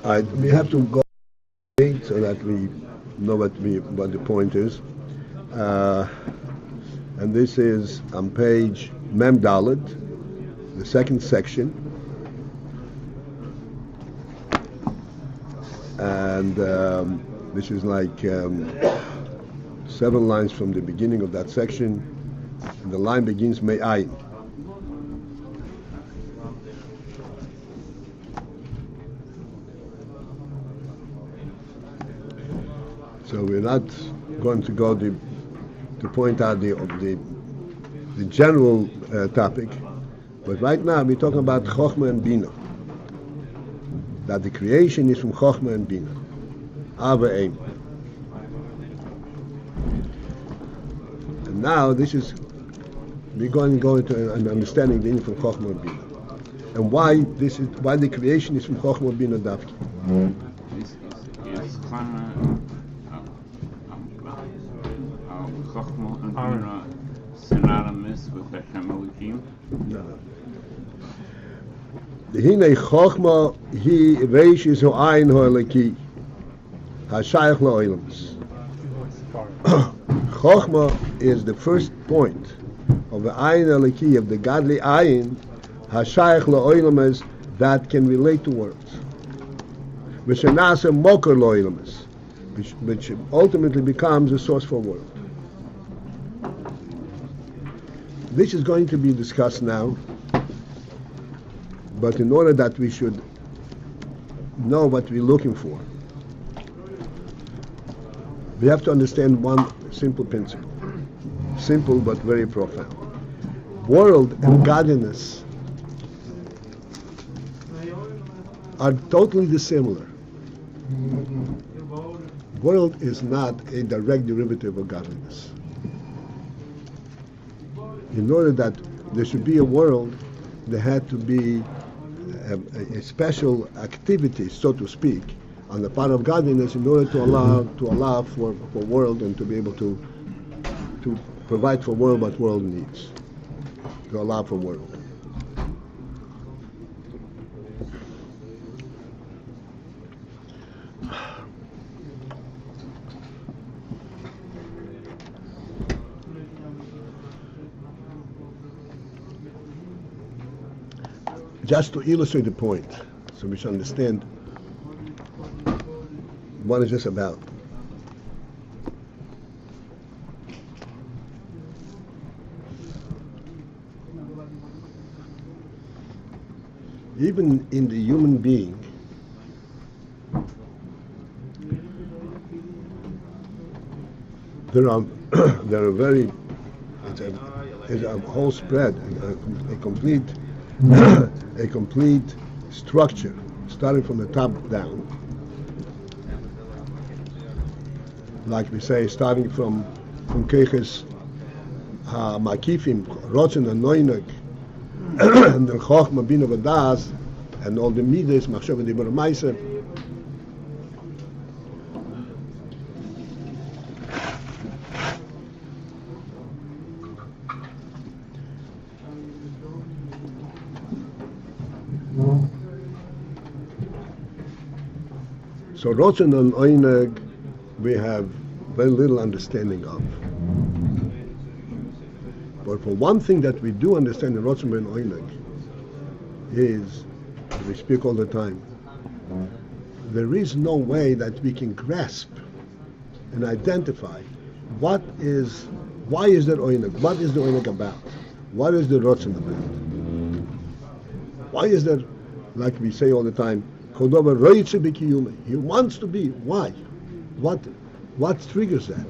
We have to go so that we know what the point is. And this is on page Mem Dalet, the second section. And this is like 7 lines from the beginning of that section. And the line begins mayain. So we're not going to go to point out the general topic, but right now we're talking about Chochmah and binah. That the creation is from Chochmah and binah. Ayin. And now we're going to go into an understanding the meaning from Chochmah and binah, and why the creation is from Chochmah and binah dafki. Chochmah and binah synonymous with Hashem Elohim? No. Hine Chochmah hi reish is Ayin ho'eleki hashayach la'olamos. Chochmah is the first point of the Ayin eleki, of the godly Ayin, hashayach la'olamos, that can relate to worlds. V'shenasa mokar la'olamos, which ultimately becomes a source for world. This is going to be discussed now, but in order that we should know what we're looking for, we have to understand one simple principle. Simple but very profound. World and godliness are totally dissimilar. World is not a direct derivative of godliness. In order that there should be a world, there had to be a special activity, so to speak, on the part of godliness in order to allow for world and to be able to provide for world what world needs, to allow for world. Just to illustrate the point, so we should understand what is this about. Even in the human being, there are it's a whole spread, a complete a complete structure, starting from the top down. Like we say, starting from Keches Makifim, Rotzen and Noineg, and the Chochmah, binah v'das, and all the midas, Machshav and Dibur Meiser. So Rotzen and Oineg we have very little understanding of. But for one thing that we do understand in Rotzen and Oineg is, we speak all the time, there is no way that we can grasp and identify why is there Oineg? What is the Oineg about? What is the Rotzen about? Why is there, like we say all the time, he wants to be. Why? What triggers that?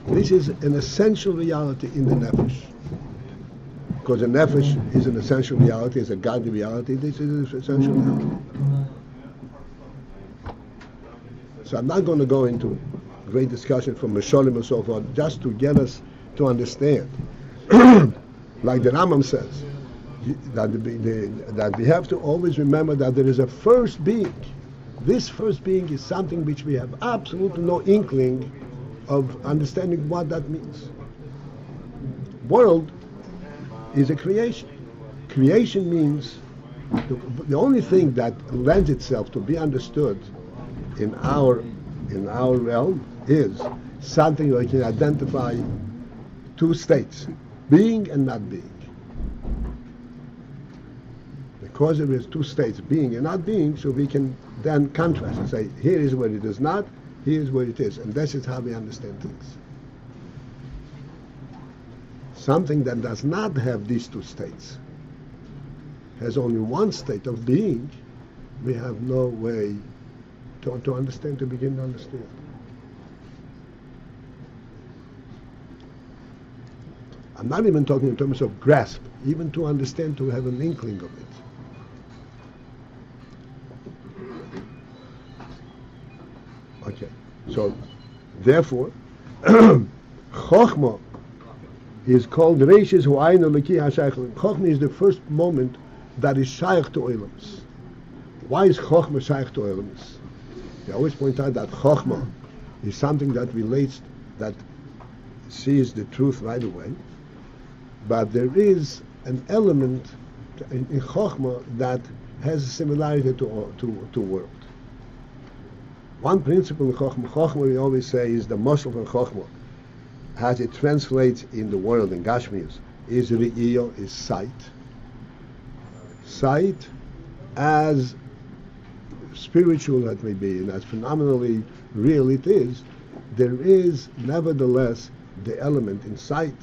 This is an essential reality in the nefesh. Because the nefesh is an essential reality, it's a godly reality. This is an essential reality. So I'm not going to go into great discussion from Mesholim and so forth, just to get us to understand. Like the Rambam says, that we have to always remember that there is a first being. This first being is something which we have absolutely no inkling of understanding what that means. World is a creation. Creation means The only thing that lends itself to be understood in our realm is something where we can identify two states, being and not being. Because there is two states, being and not being, so we can then contrast and say, here is where it is not, here is where it is. And this is how we understand things. Something that does not have these two states, has only one state of being, we have no way to understand, to begin to understand. I'm not even talking in terms of grasp, even to understand, to have an inkling of it. Okay, so therefore, Chochmah is called Reishis Hu Ayin Eliki HaShaykh. Chochmah is the first moment that is shaykh to Oilams. Why is Chochmah shaykh to Oilams? They always point out that Chochmah is something that relates, that sees the truth right away, but there is an element in Chochmah that has a similarity to world. One principle in Chochmah we always say is the muscle of Chochmah, as it translates in the world in Gashmius, is Re'iyo, is sight. Sight, as spiritual it may be, and as phenomenally real it is, there is nevertheless the element in sight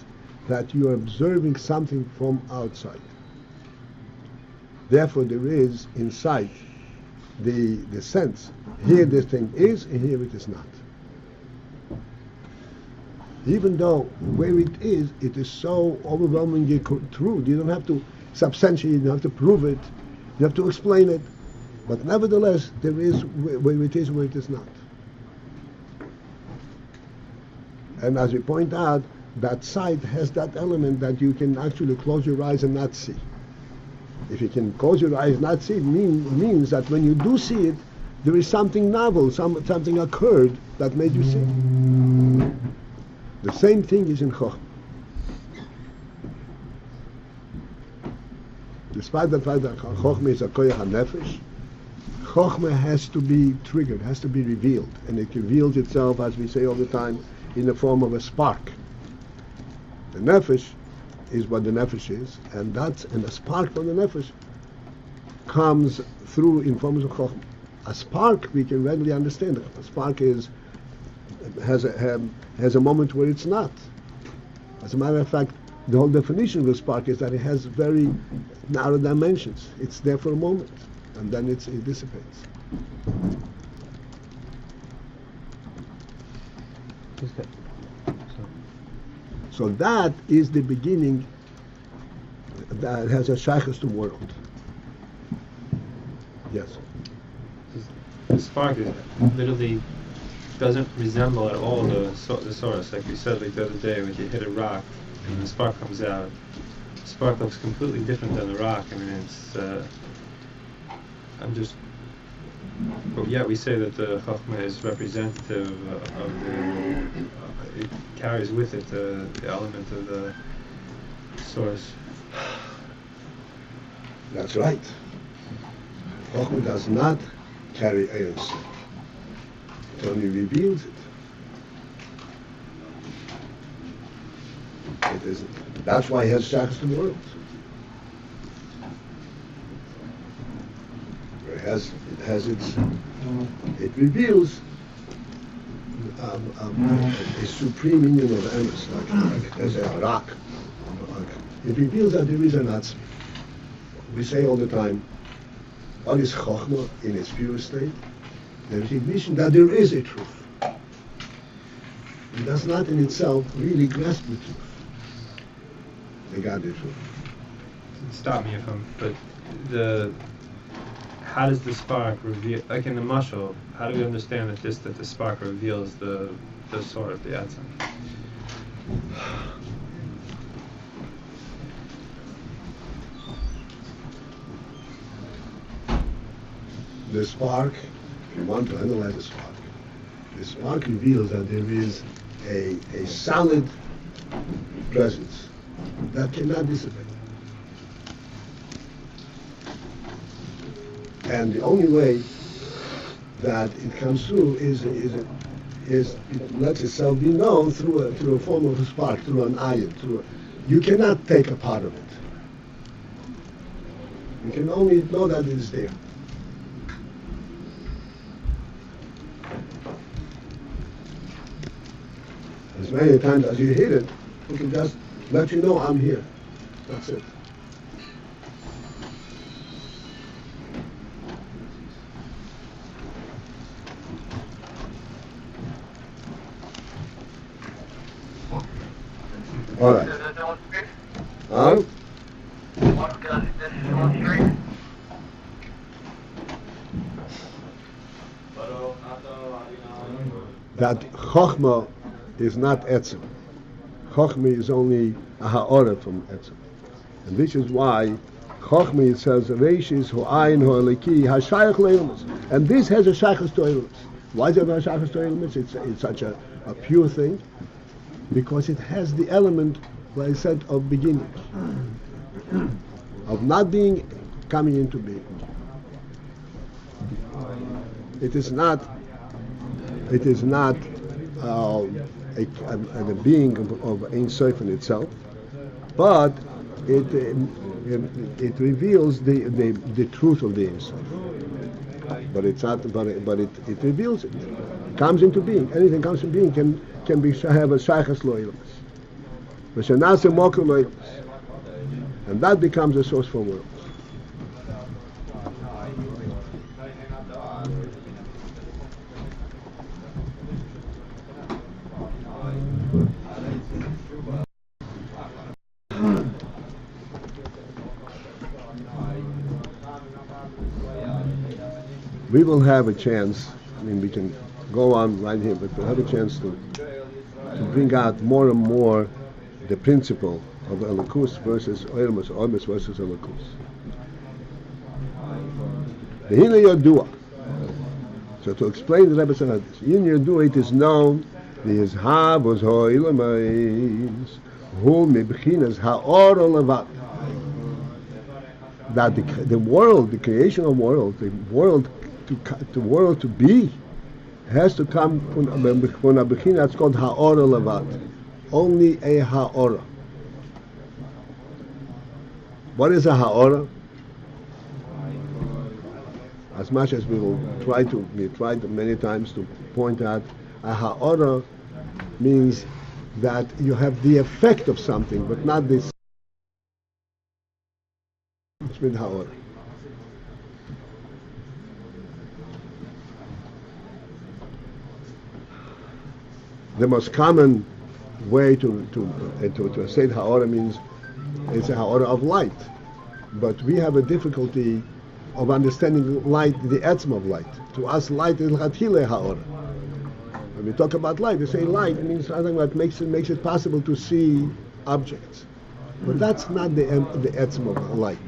that you are observing something from outside. Therefore there is in sight the sense, here this thing is and here it is not. Even though where it is so overwhelmingly true, you don't have to substantiate, you don't have to prove it, you have to explain it, but nevertheless there is where it is, where it is not. And as we point out, that sight has that element that you can actually close your eyes and not see. If you can close your eyes and not see, it means that when you do see it, there is something novel, something occurred that made you see. The same thing is in Chochmah. Despite the fact that Chochmah is a koyach hanefesh, Chochmah has to be triggered, has to be revealed, and it reveals itself, as we say all the time, in the form of a spark. The nefesh is what the nefesh is, and a spark from the nefesh comes through in forms of Chochmah. A spark we can readily understand. A spark has a moment where it's not. As a matter of fact, the whole definition of a spark is that it has very narrow dimensions. It's there for a moment, and then it dissipates. So that is the beginning that has a shaykhus to world. Yes. The spark literally doesn't resemble at all the source. Like we said like the other day, when you hit a rock and the spark comes out, the spark looks completely different than the rock. I mean, it's but yeah, we say that the Chochmah is representative of the, it carries with it the element of the source. That's right. Chochmah does not carry Ayin Sof. It only reveals it. It isn't. That's why it has shaykhus to the world. It reveals a supreme meaning of emes, like as a rock. It reveals that there is an atzmi. We say all the time, what is Chochmah in its pure state? The recognition that there is a truth. It does not in itself really grasp the truth. The godly truth. Stop me if I'm, but how does the spark reveal, like in the mashal, how do we understand that the spark reveals the sort of the atzim? The spark, if you want to analyze the spark reveals that there is a solid presence that cannot dissipate. And the only way that it comes through is it lets itself be known through a form of a spark, through an ayin. You cannot take a part of it. You can only know that it is there. As many times as you hit it, you can just let you know I'm here. That's it. All right. Huh? That Chochmah is not etzem. Chochmah is only a ha'ora from etzem. And this is why Chochmah, it says, Reish is Ayin Ho'eliki ha'shayach le'ilmus. And this has a shaychus to ilmus. Why is it a shaychus to ilmus? It's such a pure thing. Because it has the element, like I said, of beginning. Of not being, coming into being. It is not a being of Ein Sof in itself, but it reveals the truth of the Ein Sof. But it's not. But it reveals it. It comes into being. Anything comes into being can be have a shaychus lo'ilmus. V'shenase mokum lo'ilmus, and that becomes a source for worlds. We will have a chance. I mean, we can go on right here, but we'll have a chance to bring out more and more the principle of Elokus versus Oilmus, Oilmus versus Elokus. The Hina Yodua. So to explain the Rebbe said this, in Yodua it is known the Yizhav was Ho'ilamayis Hu Mibchinas Ha'or Olevat, that the world, the creation of world, the world to be, has to come from a bechina that's called ha'ora levat, only a ha'ora. What is a ha'ora? As much as we tried many times to point out, a ha'ora means that you have the effect of something, but not this. It's with ha'ora. The most common way to say ha'ora means it's a ha'ora of light, but we have a difficulty of understanding light, the etzem of light. To us, light is l'chatchile ha'ora. When we talk about light, we say light means something that makes it possible to see objects, but that's not the etzem of light.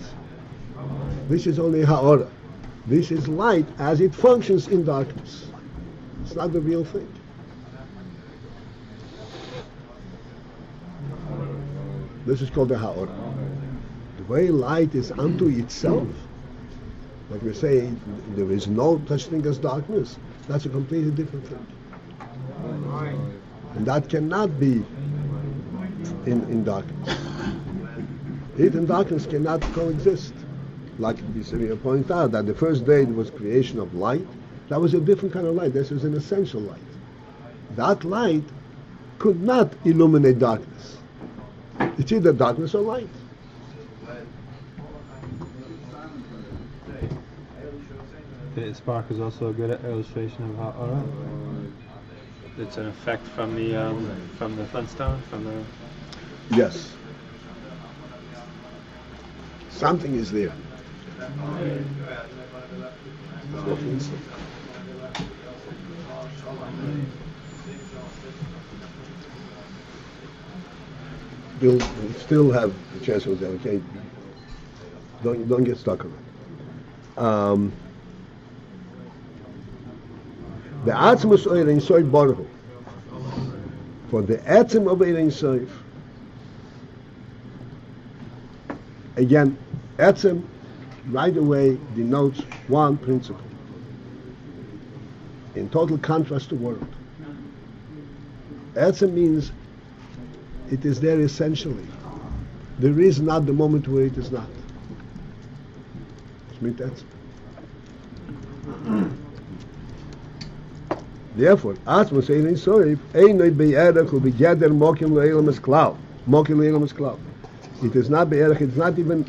This is only ha'ora. This is light as it functions in darkness. It's not the real thing. This is called the ha'ora. The way light is unto itself, like we say, there is no such thing as darkness. That's a completely different thing. And that cannot be in darkness. Heat and darkness cannot coexist. Like we point out that the first day there was creation of light. That was a different kind of light. This was an essential light. That light could not illuminate darkness. It's either darkness or light. The spark is also a good illustration of ha'ara. It's an effect from the flintstone, from the. Yes. Something is there. We'll still have a chance with that, okay? Don't get stuck on it. The Atzmus Ohr Ein Sof Baruch, for the Atzim of Ohr Ein Sof, again, Atzim right away denotes one principle, in total contrast to world. Etzem means it is there essentially. There is not the moment where it is not. Therefore, Atmos Ein Sof Einoi Be'erach Hu B'Geder Mokim Le'elam Es Klal. Mokim Le'elam Es Klal. It is not Be'erach. It's not even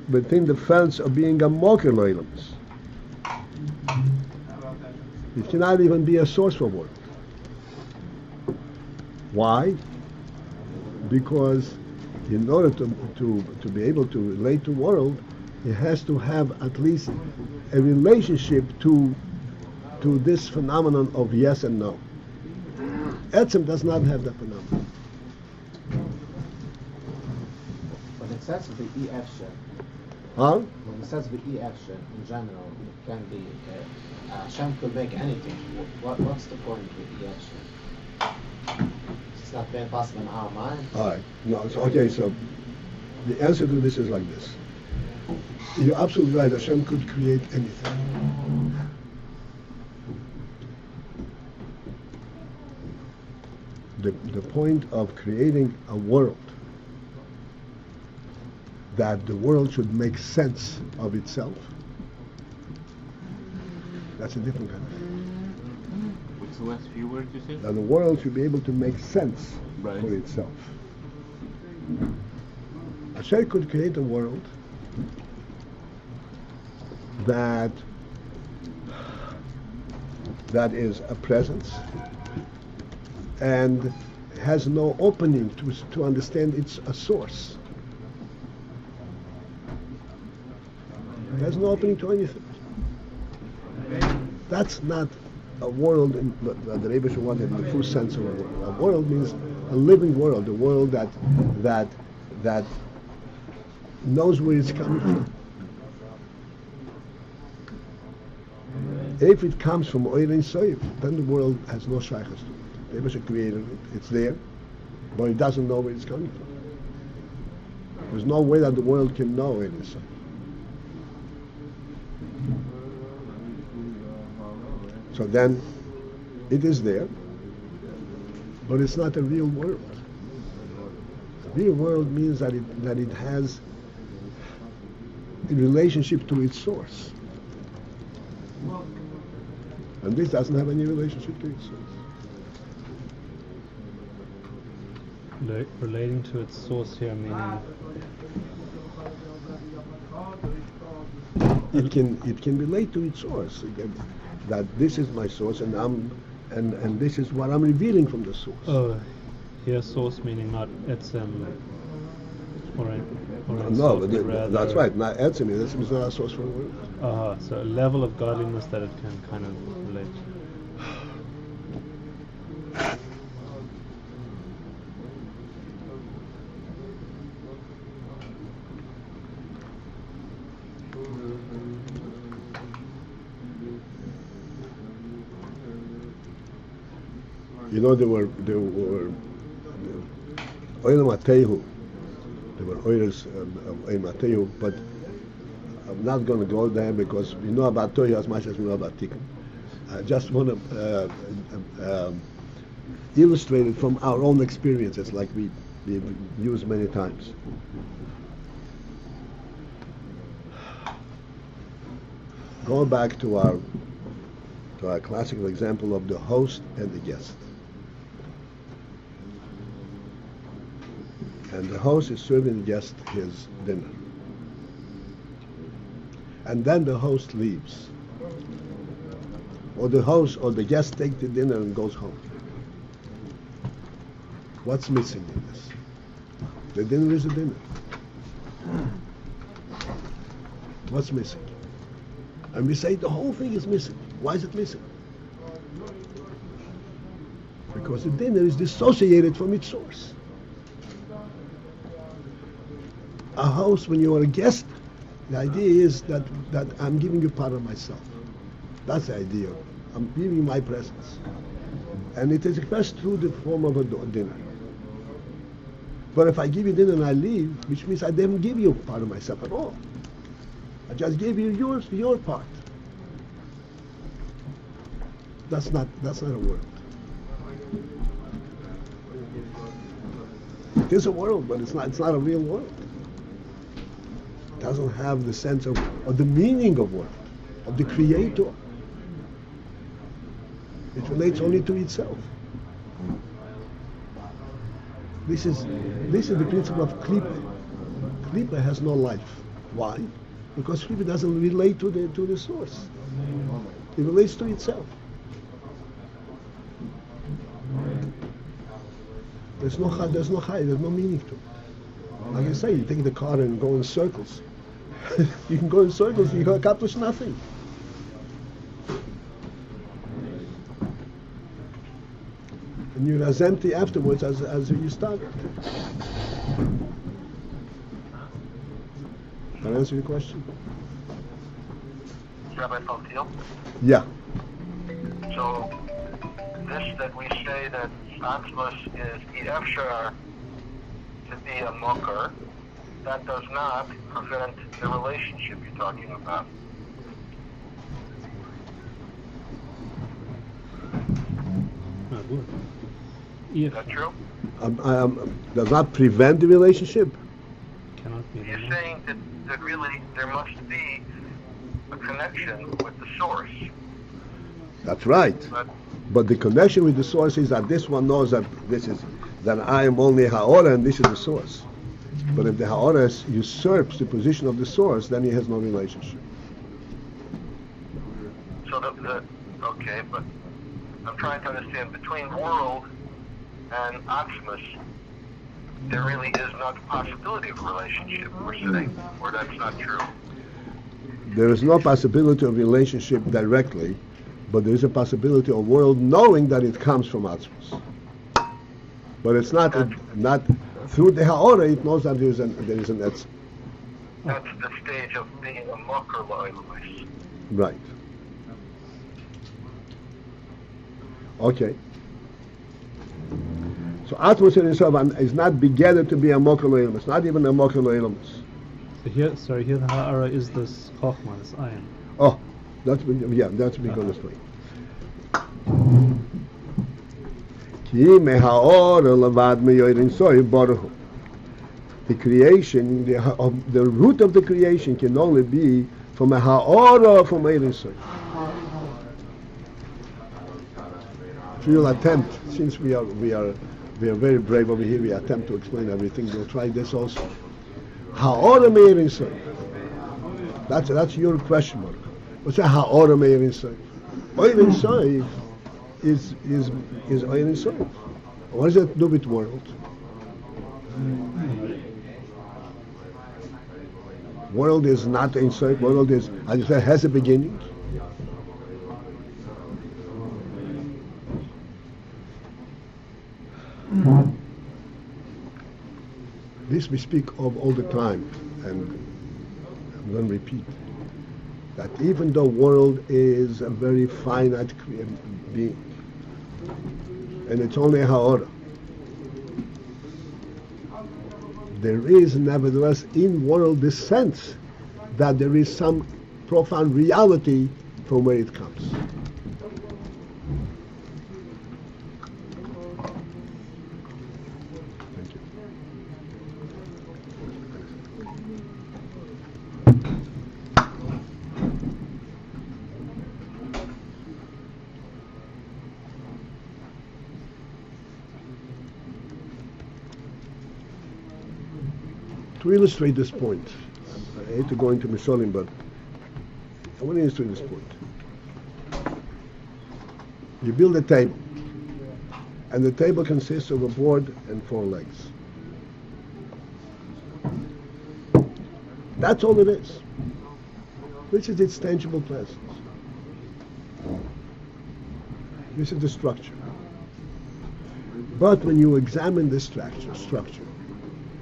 within the fence of being a Mokim Le'elam. It cannot even be a source for work. Why? Because in order to be able to relate to world, it has to have at least a relationship to this phenomenon of yes and no. Etzem does not have that phenomenon. But it says the EF Huh? when it says the EF in general, it can be Hashem could make anything. What's the point of the EF? It's not very possible in our mind. All right. No. Okay. So the answer to this is like this. You're absolutely right. Hashem could create anything. The point of creating a world, that the world should make sense of itself, that's a different kind of thing. What's the last few words you said? That the world should be able to make sense Right. for itself. Hashem could create a world that is a presence and has no opening to understand it's a source. It has no opening to anything. That's not a world in the Rebbe wanted in the full sense of a world. A world means a living world, a world that knows where it's coming from. If it comes from Ohr Ein Sof, then the world has no shaykhs to it. The Rebbe created it, it's there, but it doesn't know where it's coming from. There's no way that the world can know Ohr Ein Sof. So then, it is there, but it's not a real world. A real world means that it has a relationship to its source. And this doesn't have any relationship to its source. Relating to its source here, meaning It can relate to its source. That this is my source, and this is what I'm revealing from the source. oh, here source meaning not etzem or Ein No, Sof, but that's right. Not etzem is not a source for the world. So a level of godliness that it can kind of relate to. You know, there were Oilam Atehu. There were Oilas of Oilam Atehu, but I'm not going to go there because we know about Tohu as much as we know about Tikkun. I just want to illustrate it from our own experiences, like we've used many times. Going back to our classical example of the host and the guest. And the host is serving the guest his dinner. And then the host leaves. Or the host or the guest takes the dinner and goes home. What's missing in this? The dinner is a dinner. What's missing? And we say the whole thing is missing. Why is it missing? Because the dinner is dissociated from its source. A host, when you are a guest, the idea is that I'm giving you part of myself. That's the idea. I'm giving you my presence. And it is expressed through the form of a dinner. But if I give you dinner and I leave, which means I didn't give you part of myself at all. I just gave you your part. That's not a world. It is a world, but it's not a real world. It doesn't have the sense of the meaning of world, of the creator. It relates only to itself. This is the principle of Klipa. Klipa has no life. Why? Because Klipa doesn't relate to the source. It relates to itself. There's no meaning to it. Like I say, you take the car and go in circles. You can go in circles, you can accomplish nothing. And you're as empty afterwards as you started. Can I answer your question? Rabbi Paltiel? Yeah. So, this that we say that Atzmos is Efshar to be a mocker, that does not prevent the relationship you're talking about. Is that true? Does not prevent the relationship? Cannot be. You're saying that really there must be a connection with the source. That's right. But the connection with the source is that this one knows that I am only Ha'ora and this is the source. But if the Ha'ora usurps the position of the source, then he has no relationship. So okay, but I'm trying to understand, between world and Atzmos, there really is not a possibility of a relationship, we're saying, or that's not true. There is no possibility of relationship directly, but there is a possibility of world knowing that it comes from Atzmos. But it's not through the Ha'ora, it knows that there is an Etz. That's the stage of being a mocker loyalist. Right. Okay. So Atzmos in itself is not begetted to be a mocker loyalist. It's not even a mocker loyalist. So here the Ha'ara is this Chochmah, this Ayin. Oh, that's begun this way. The creation, the root of the creation can only be from a Ha'ora from Ohr Ein Sof. So you'll attempt, since we are very brave over here, we attempt to explain everything. We'll try this also. Ha'ora Ohr Ein Sof. That's your question mark. What's a Ha'ora Ohr Ein Sof? Ohr Ein Sof is Ohr Ein Sof. What does that do with world? World is not Ein Sof. World is, as you said, has a beginning. This we speak of all the time, and I'm going to repeat that even though world is a very finite being, and it's only a Ha'ora, there is nevertheless in world this sense that there is some profound reality from where it comes. Thank you. To illustrate this point, I hate to go into Mishalim, but I want to illustrate this point. You build a table, and the table consists of a board and 4 legs. That's all it is. This is its tangible presence. This is the structure. But when you examine this structure,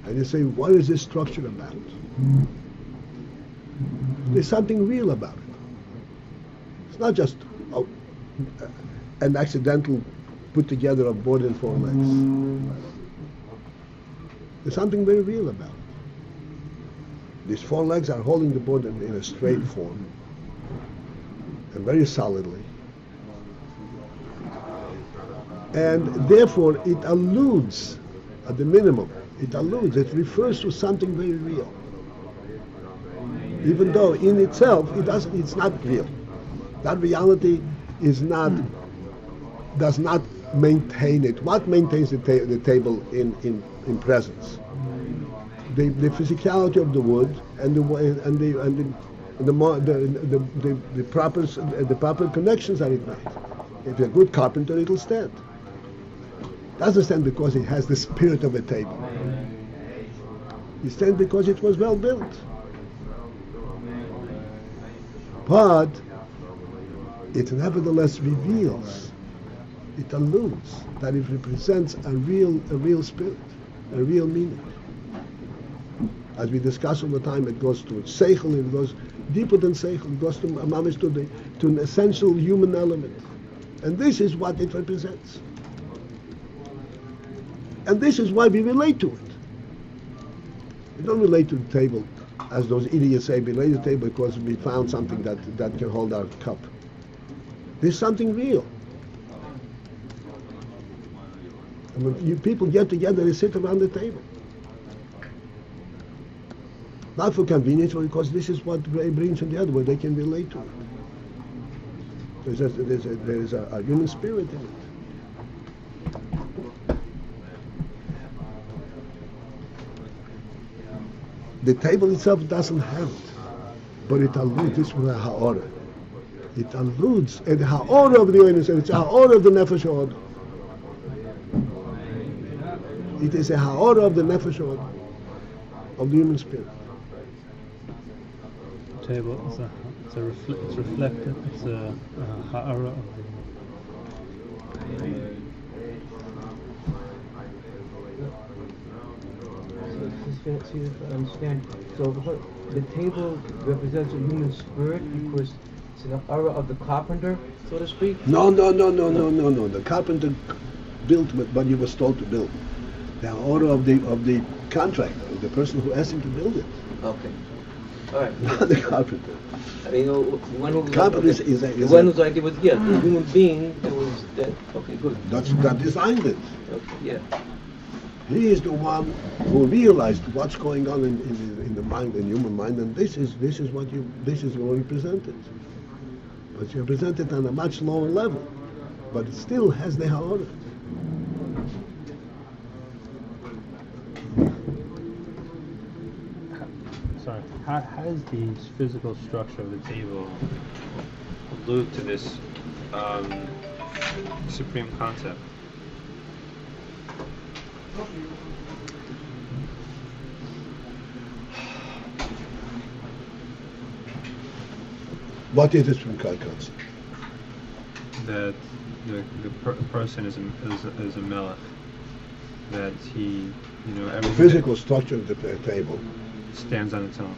and you say, what is this structure about? There's something real about it. It's not just an accidental put together of board and 4 legs. There's something very real about it. These four legs are holding the board in a straight form and very solidly. And therefore it alludes, at the minimum, it refers to something very real. Even though in itself it's not real. That reality does not maintain it. What maintains the table in presence? The physicality of the wood and the proper connections that it made. If you're a good carpenter, it'll stand. It doesn't stand because it has the spirit of a table. It stands because it was well built. But it nevertheless reveals, it alludes that it represents a real spirit, a real meaning. As we discuss all the time, it goes to seichel, it goes deeper than seichel, it goes to an essential human element. And this is what it represents. And this is why we relate to it. We don't relate to the table as those idiots say, we relate to the table because we found something that can hold our cup. There's something real. And when people get together, they sit around the table. Not for convenience, but because this is what brings them together, where they can relate to it. There's a human spirit in it. The table itself doesn't have it, but it alludes. This is a ha'orah. It alludes at the ha'orah of the Ohr Ein Sof. It's a ha'orah of the nefesh ha'orah. It is a ha'orah of the nefesh ha'orah, of the human spirit. Table it's reflected. It's a ha'ara of the. Just to understand. So the table represents a human spirit because it's the aura of the carpenter, so to speak. No. The carpenter built what he was told to build. The order of the contractor, of the person who asked him to build it. Okay. All right. Not the carpenter. I mean, the one who was Carpenter okay. is the one whose idea was the human being that was that. Okay, good. that designed it. Okay, yeah. He is the one who realized what's going on in the mind, in human mind, and this is what you presented. But you present it on a much lower level, but it still has the ha'orah. Sorry, how does the physical structure of the table allude to this supreme concept? What is this from concept? That the person is a melech. That he, The everything physical structure of the table stands on its own.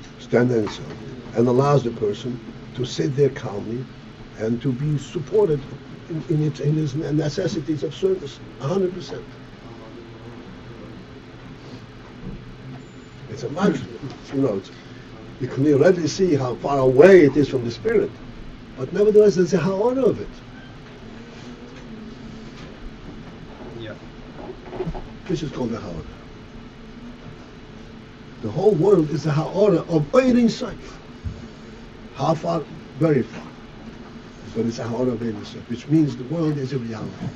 And allows the person to sit there calmly and to be supported in his necessities of service, 100%. It's a much, you can already see how far away it is from the spirit, but nevertheless there's a ha'orah of it. Yeah. This is called the ha'orah. The whole world is the ha'orah of Ohr Ein Sof. How far? Very far. But it's a ha'orah of Ohr Ein Sof, which means the world is a reality.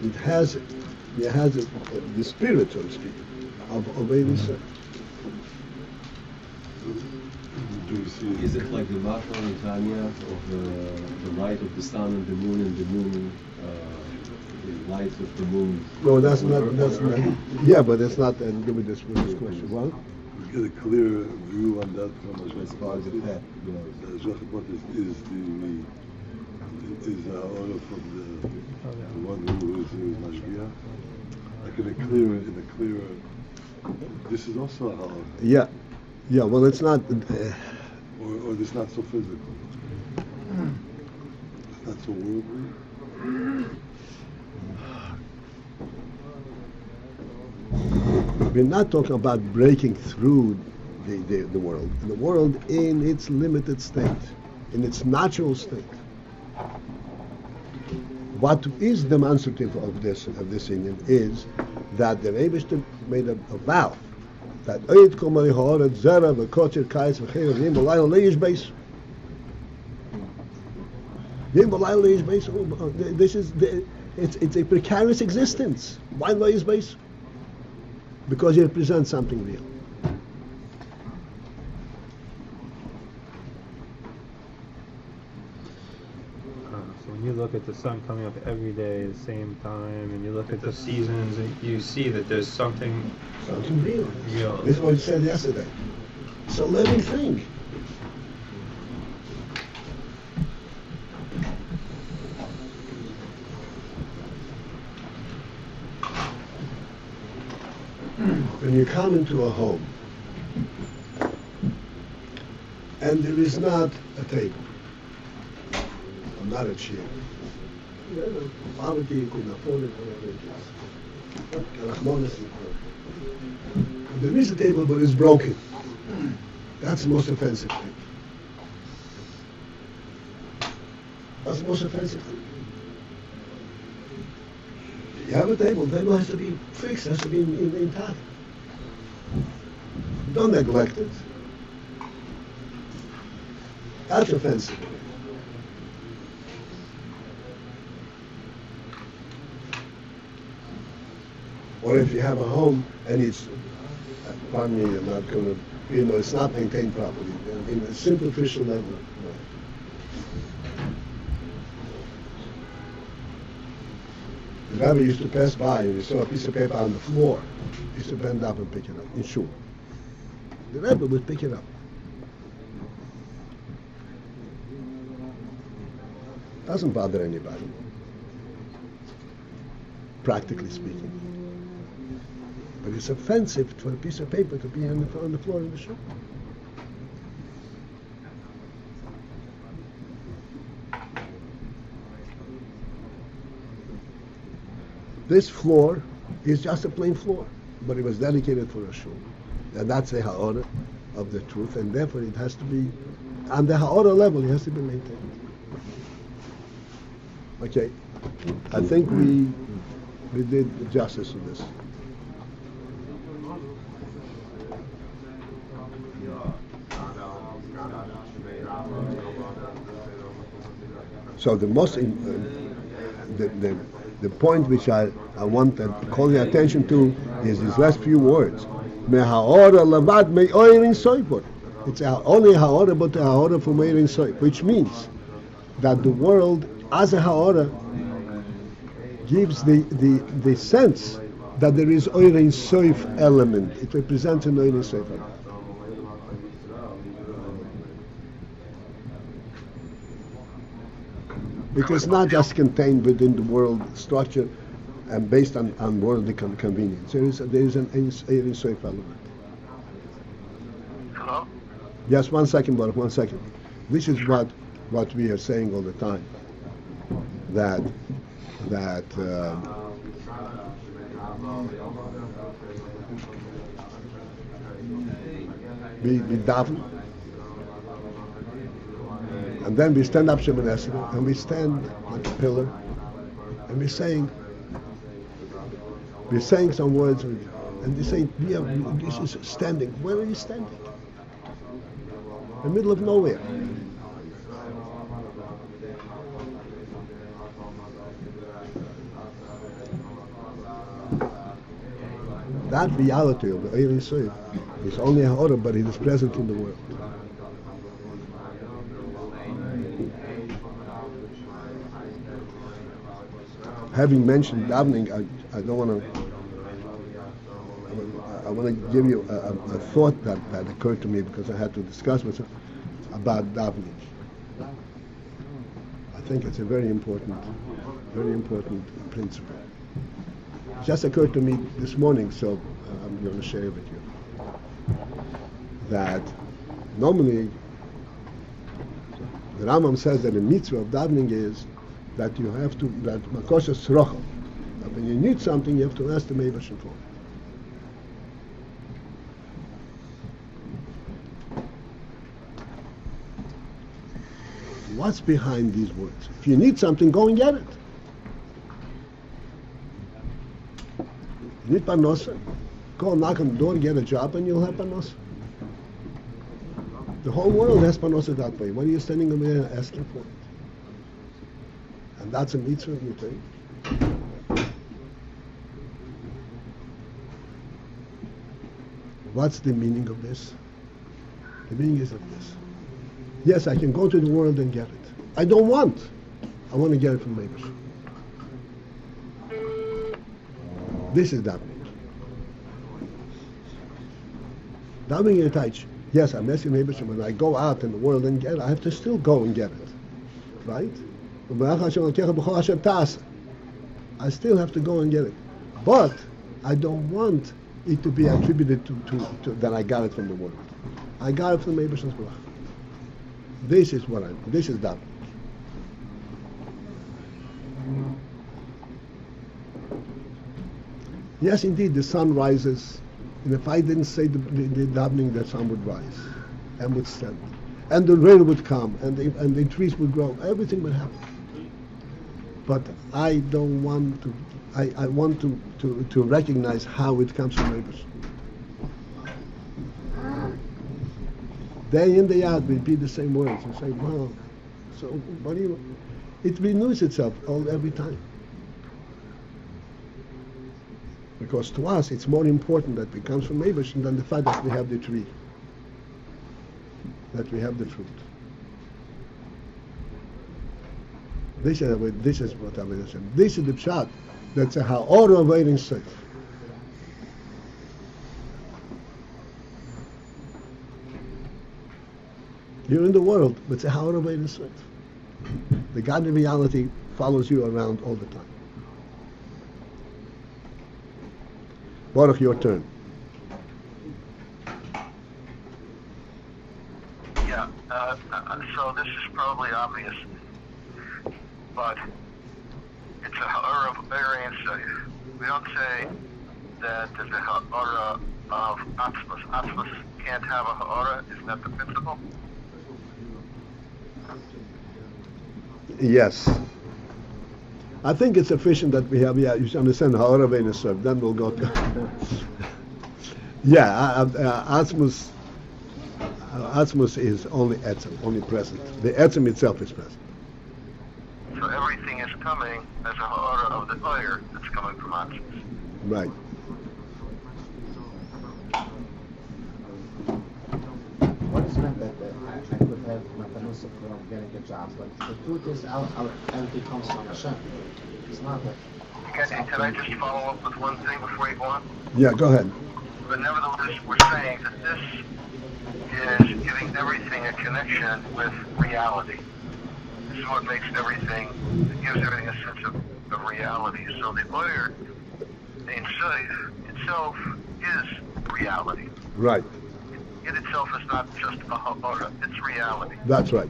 It has the spirit, so to speak, of Ohr Ein Sof. Is it like the mashal in Tanya of the light of the sun and the moon the light of the moon? No, that's not. Yeah, but it's not. And give me this question. What? We get a clearer view on that from As far as that, the Chochmah is the order from the one who is Mashgiach. Like in a clearer. This is also a halacha. Yeah. Well, it's not. Or it's not so physical. It's not so worldly. We're not talking about breaking through the world. The world in its limited state, in its natural state. What is demonstrative of this union is that the Rebbe made a vow that Oid Komari Ha'aret Zera V'Kocher Kais V'Cheir Yim B'Layla Leish Beis. Yim B'Layla Leish Beis. This is it's a precarious existence. Why Leish Beis? Because it represents something real. So when you look at the sun coming up every day at the same time, and you look at the seasons, and you see that there's something real. real. This is what you said yesterday. It's a living thing. When you come into a home and there is not a table, or not a chair, poverty you could afford it, whatever it is. There is a table but it's broken. That's the most offensive thing. That's the most offensive thing. You have a table, the table has to be fixed, has to be intact. Don't neglect it. That's offensive. Or if you have a home and it's, pardon me, I'm not going to, it's not maintained properly, in a superficial level. No. The rabbi used to pass by and he saw a piece of paper on the floor. He used to bend up and pick it up in shul. The rabbi would pick it up. Doesn't bother anybody, practically speaking. But it's offensive for a piece of paper to be on the floor in the shul. This floor is just a plain floor, but it was dedicated for a shul. And that's a ha'orah of the truth, and therefore it has to be, on the ha'orah level, it has to be maintained. Okay, I think we did justice to this. So the most, the point which I want to call your attention to is these last few words. It's only ha'orah, but a ha'orah for Ohr Ein Sof, which means that the world as a ha'orah gives the sense that there is Ohr Ein Sof element. It represents an Ohr Ein Sof element. It is not just contained within the world structure and based on worldly convenience. There is an Ohr Ein Sof element. Hello? Yes, 1 second, Baruch, 1 second. This is what we are saying all the time. That we daven, and then we stand up Shemoneh Esrei, and we stand like a pillar, and we're saying some words, and they say, this is standing. Where are you standing? In the middle of nowhere. That reality of the Ohr Ein Sof is only a ha'orah, but it is present in the world. Having mentioned davening, I don't want to. I want to give you a thought that occurred to me because I had to discuss with her about davening. I think it's a very important principle. It just occurred to me this morning, so I'm going to share it with you. That normally the Rambam says that the mitzvah of davening is that you have to, that makosha srochel, that when you need something you have to ask the Meivash for. What's behind these words? If you need something, go and get it. You need parnosa? Go and knock on the door, get a job, and you'll have parnosa. The whole world has parnosa that way. What are you standing over there asking for it? And that's a mitzvah, you think? What's the meaning of this? The meaning is of this. Yes, I can go to the world and get it. I don't want. I want to get it from neighbors. This is davening. Davening in touch. Yes, I'm asking neighbors when I go out in the world and get it, I have to still go and get it. Right? I still have to go and get it. But I don't want it to be attributed to that I got it from the world. I got it from neighbors. This is that. Yes, indeed, the sun rises, and if I didn't say the davening, the sun would rise and would stand, and the rain would come, and the trees would grow, everything would happen. But I don't want to. I want to recognize how it comes from neighbors. Day in, day out, we repeat the same words and say, wow. So what do you? It renews itself every time. Because to us, it's more important that it comes from neighbors than the fact that we have the tree, that we have the fruit. This is what I'm saying. This is the pshat. That's how Ohr Ein Sof. You're in the world, but it's a Ohr Ein Sof. The godly reality follows you around all the time. Baruch, your turn. Yeah, so this is probably obvious, but it's a ha'ara of Ohr Ein Sof. We don't say that there's a ha'ara of atzmos. Atzmos can't have a ha'ara. Isn't that the principle? Yes. I think it's sufficient that we have, you should understand ha'ara Ein Sof, then we'll go to... Yeah, Atzmos is only etzem, only present. The etzem itself is present. So everything is coming as a ha'ara of the fire that's coming from Atzmos. Right. What is meant that I could have Matanusa from getting a job, but the truth is everything comes from Hashem. It's not that. Can I just follow up with one thing before you go on? Yeah, go ahead. But nevertheless, we're saying that this is giving everything a connection with reality. This is what makes everything, it gives everything a sense of reality. So the Ohr Ein Sof itself is reality. Right. It itself is not just a ha'ara, it's reality. That's right.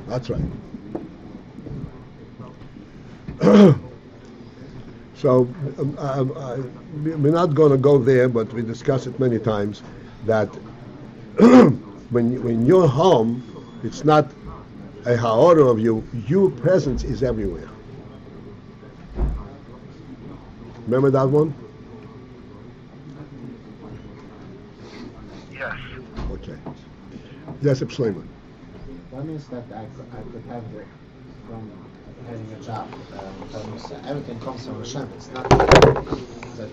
That's right. So we're not going to go there, but we discussed it many times that when you're home, it's not a ha'ara of you. Your presence is everywhere. Remember that one? Yes. Okay. Yes, Shlomo. That means that I could have it from having a job. Everything comes from Hashem. It's not that.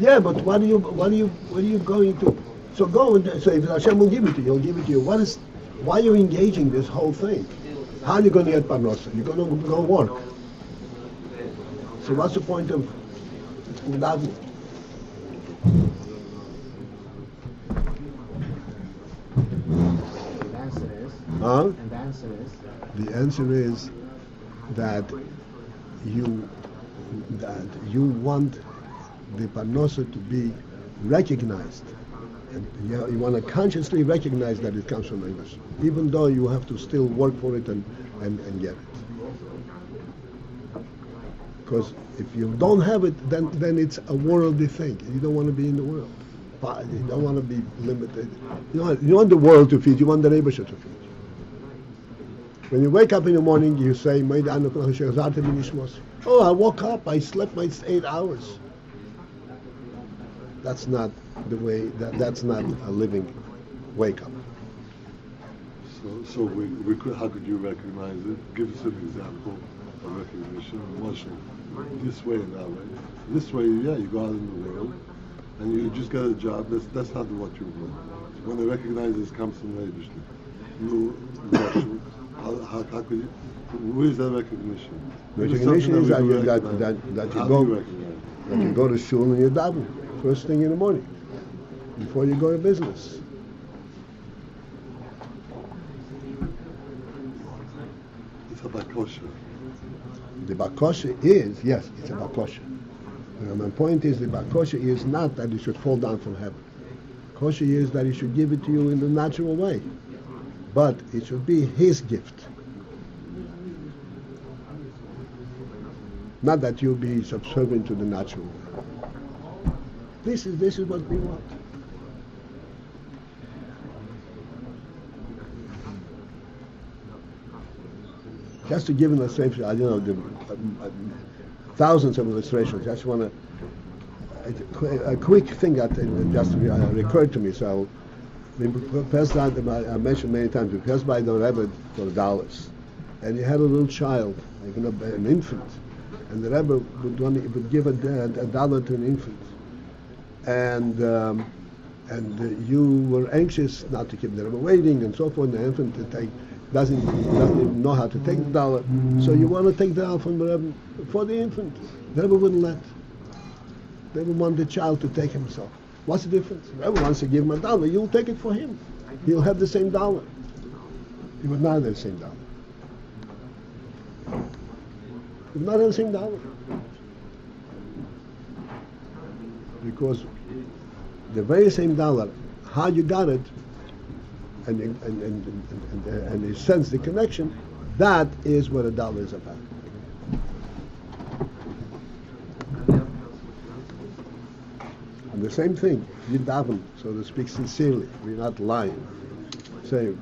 Yeah, but what are you going to? So go and so if Hashem will give it to you, He'll give it to you. Why are you engaging this whole thing? How are you going to get parnosa? You're going to go work. So what's the point of davening? The answer is. Huh? And the answer is. The answer is that you want the parnosa to be recognized. And you want to consciously recognize that it comes from English, even though you have to still work for it and get it. Because if you don't have it, then it's a worldly thing. You don't want to be in the world. You don't want to be limited. You want the world to feed. You want the Rebbeinu to feed. When you wake up in the morning, you say, "Oh, I woke up. I slept my 8 hours." That's not the way. That's not a living wake up. So we could. How could you recognize it? Give us an example of recognition. This way and that way. This way, yeah, you go out in the world and you just get a job. That's not what you want. When they recognize this comes from Leibishter. How could you? Where is that recognition? Recognition is that you go to shul and you daven first thing in the morning before you go to business. It's about kosher. The bakosha is, yes, it's a bakosha. My point is the bakosha is not that it should fall down from heaven. Kosher is that he should give it to you in the natural way. But it should be his gift. Not that you be subservient to the natural way. This is what we want. Just to give an illustration, I don't know, thousands of illustrations. I just want to, a quick thing that just recurred to me. So, we passed out, I mentioned many times, we passed by the Rebbe for dollars, and he had a little child, like an infant, and the Rebbe would give a dollar to an infant, and you were anxious not to keep the Rebbe waiting and so forth. And the infant doesn't even know how to take the dollar, so you want to take the dollar from the Rebbe for the infant. The Rebbe wouldn't let. The Rebbe wanted the child to take himself. What's the difference? The Rebbe wants to give him a dollar, you'll take it for him. He'll have the same dollar. He would not have the same dollar. He would not have the same dollar. Because the very same dollar, how you got it, and you sense the connection, that is what a dollar is about. And the same thing, you daven, so to speak, sincerely. We're not lying. So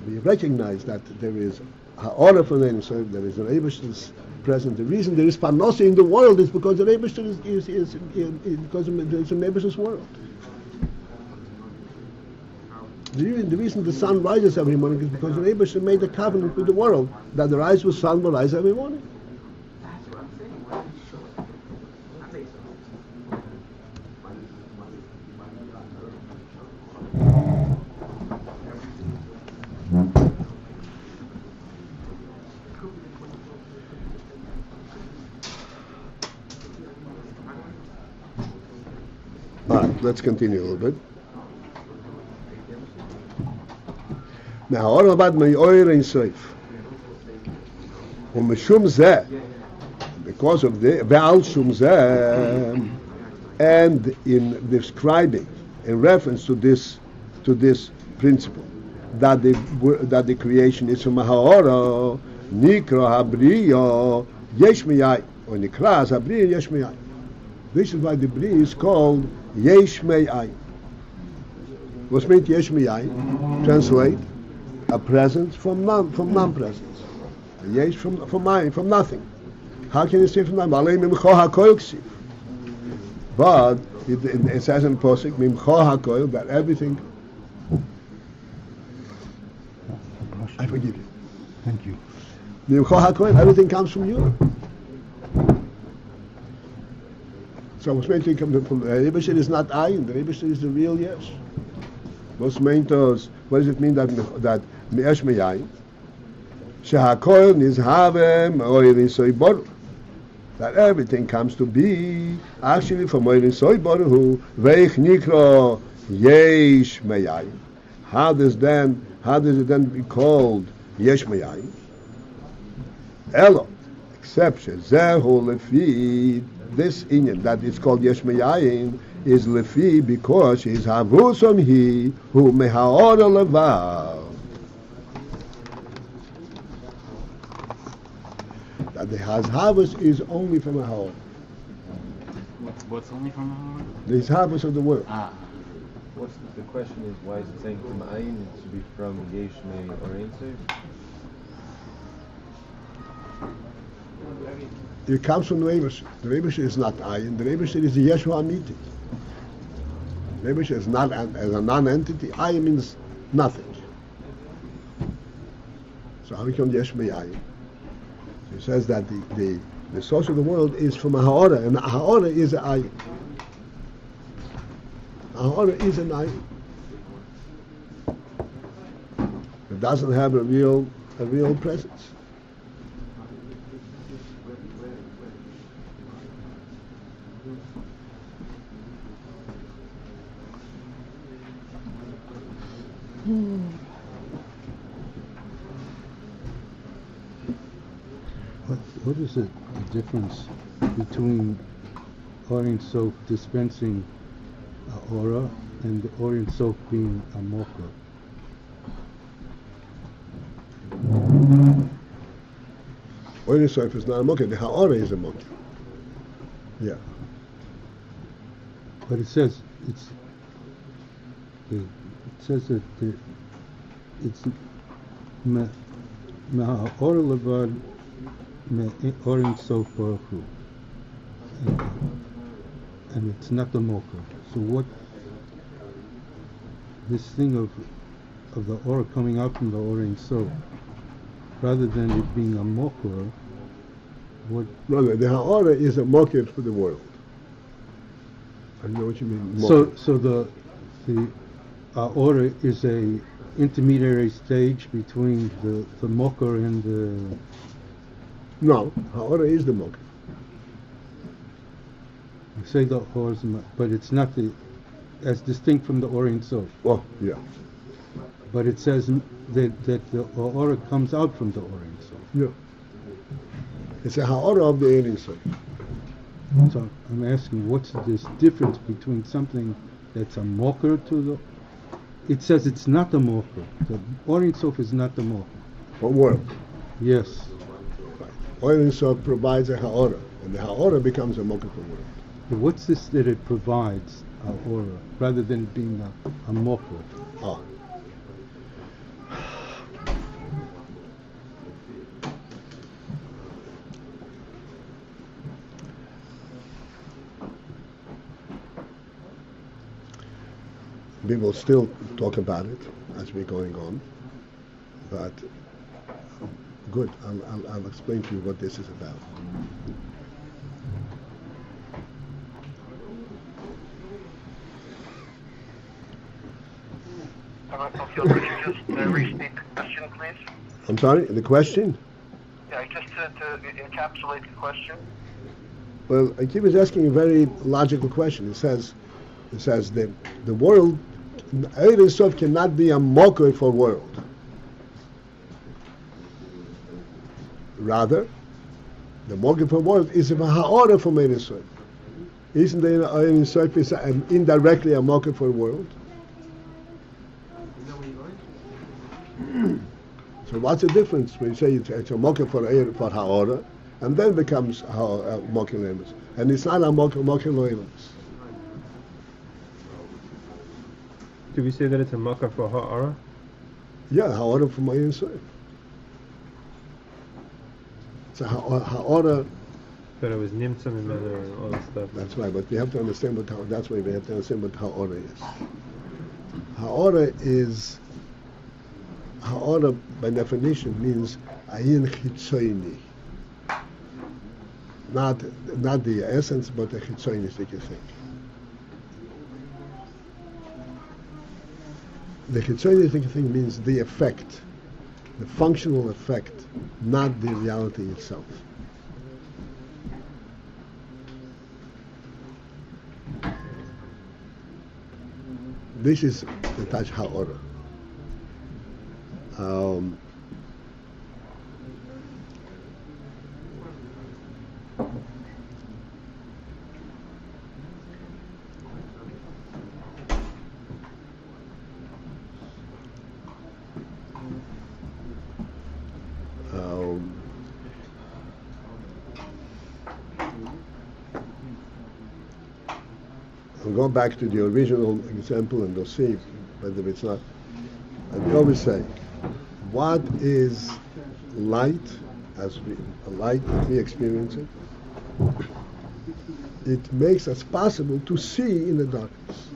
we recognize that there is order for the so there is an Eibishter present. The reason there is parnasa in the world is because the Eibishter is because there's an Eibishter's world. The reason the sun rises every morning is because the Eibishter made a covenant with the world that the rise of the sun will rise every morning. Let's continue a little bit. Now, all about my Ohr Ein Sof. Umeshum zeh, because of the Ve'al Shum zeh, and in describing, in reference to this principle, that the creation is from Ha'ora, Nikra Habriya Yesh Mayain, or Nikra Habriya Yesh Mayain. This is why the Bri is called Yesh Mayain. What's meant Yesh Mayain? Translate, a presence from non-presence. Yesh from nothing. How can you say from nothing? But it says in Posik, Mimcho HaKoil, that everything. I forgive you. Thank you. Mimcho HaKoil, everything comes from you. So what's meant to come from the Rebbe is not Ayin. The Rebbe is the real yes. What's meant to us? What does it mean that Me'esh Mayain? Shehakoil nizhavem Ohr Ein Sof, that everything comes to be actually from Ohr Ein Sof who veich nikro Yesh Mayain. How does it then be called Yesh Mayain? Elo, except shezehu lefi, this inyan that is called Yesh Mayain is lefi because she's havusom he who mehaor levav. That the Hazhavus is only from a Ha'or. What's only from a Ha'or? The Hazhavus of the world. What's the question is, why is it saying from Ayin? It should be from Yesh Me or Ein Sof? It comes from the Rebbeinu. The Rebbeinu is not Ayin. The Rebbeinu is the Yeshua Amiti. The Rebbeinu is not as a non-entity. Ayin means nothing. So how come Yesh Me Ayin? So he says that the source of the world is from a Ha'ora, and a Ha'ora is an Ayin. A Ha'ora is an Ayin. It doesn't have a real presence. What is the difference between Ohr Ein Sof dispensing aura and the Ohr Ein Sof being a mocha? Ohr Ein Sof is not a mocha. The Ha'ora is a mocha. Yeah. But it says that it's Ha'ora levad Ohr Ein Sof Baruch Hu, and it's not the mocha. So what? This thing of the aura coming out from the Ohr Ein Sof, rather than it being a mocha, what? No, the Ha'ora is a mocha for the world. I know what you mean. So the aura is a intermediary stage between the mocha and the. No, Ha'ora is the mocha. You say the aura is, but it's not as distinct from the Ohr Ein Sof. Oh, yeah. But it says that the aura comes out from the Ohr Ein Sof. Yeah. It's a Ha'ora of the Ohr Ein Sof. So I'm asking, what's this difference between something that's a mocker to the? It says it's not a mocker. The Ohr Ein Sof is not the mocker. For world. Yes. Ohr Ein Sof provides a Ha'ora, and the Ha'ora becomes a mocha for world. But what's this that it provides a aura rather than being a mocker? Ah. We will still talk about it as we're going on, but good. I'll explain to you what this is about. Could you just restate the question, please? I'm sorry, the question? Yeah, just to encapsulate the question. Well, Akiva is asking a very logical question. It says the world, Ohr Ein Sof cannot be a mocker for world. Rather, the mocker for world is a Ha'ora from Ohr Ein Sof. Isn't the Ohr Ein Sof is indirectly a mocker for world? So what's the difference when you say it's a mocker for Ha'ora, and then becomes a mocker lemus, and it's not a mocker lemus? Do we say that it's a mocker for ha'ara? Yeah, Ha'ora from Ohr Ein Sof. It's a Ha'ora. But it was nimtzah mimenu and all that stuff. That's right, but we have to understand that's why we have to understand what Ha'ora is. Ha'ora by definition means Ayin Chitzoini. Not the essence, but the Chitzoini, like you think. The Chitzoini thing means the effect, the functional effect, not the reality itself. This is the Taj Ha'ora. I'll go back to the original example and we'll see whether it's not. And we always say, what is light as light as we experience it? It makes us possible to see in the darkness.